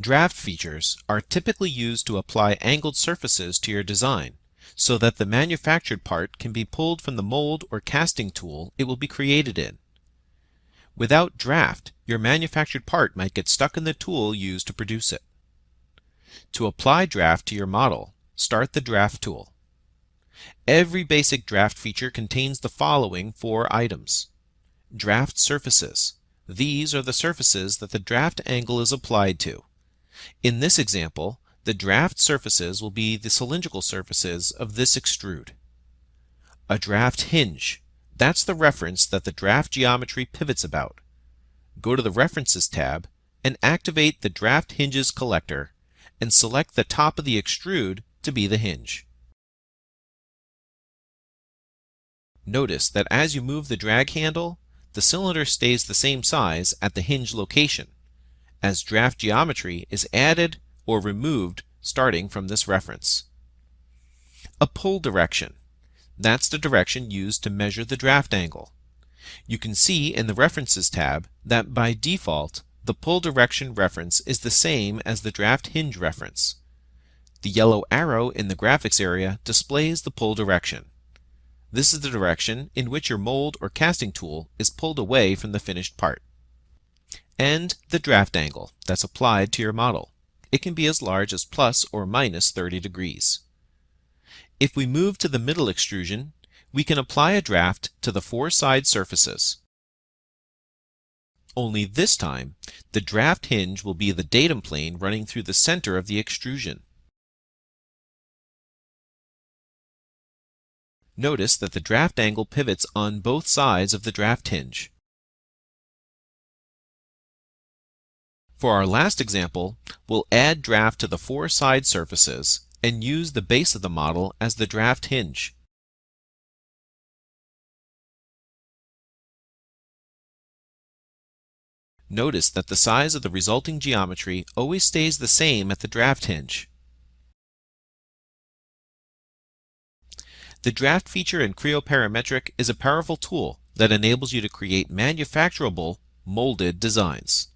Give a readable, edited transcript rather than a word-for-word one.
Draft features are typically used to apply angled surfaces to your design so that the manufactured part can be pulled from the mold or casting tool it will be created in. Without draft, your manufactured part might get stuck in the tool used to produce it. To apply draft to your model, start the Draft tool. Every basic draft feature contains the following 4 items. Draft surfaces. These are the surfaces that the draft angle is applied to. In this example, the draft surfaces will be the cylindrical surfaces of this extrude. A draft hinge. That's the reference that the draft geometry pivots about. Go to the References tab and activate the Draft Hinges collector and select the top of the extrude to be the hinge. Notice that as you move the drag handle, the cylinder stays the same size at the hinge location, as draft geometry is added or removed starting from this reference. A pull direction. That's the direction used to measure the draft angle. You can see in the References tab that by default, the pull direction reference is the same as the draft hinge reference. The yellow arrow in the graphics area displays the pull direction. This is the direction in which your mold or casting tool is pulled away from the finished part. And the draft angle that's applied to your model. It can be as large as plus or minus 30 degrees. If we move to the middle extrusion, we can apply a draft to the 4 side surfaces. Only this time, the draft hinge will be the datum plane running through the center of the extrusion. Notice that the draft angle pivots on both sides of the draft hinge. For our last example, we'll add draft to the 4 side surfaces and use the base of the model as the draft hinge. Notice that the size of the resulting geometry always stays the same at the draft hinge. The draft feature in Creo Parametric is a powerful tool that enables you to create manufacturable, molded designs.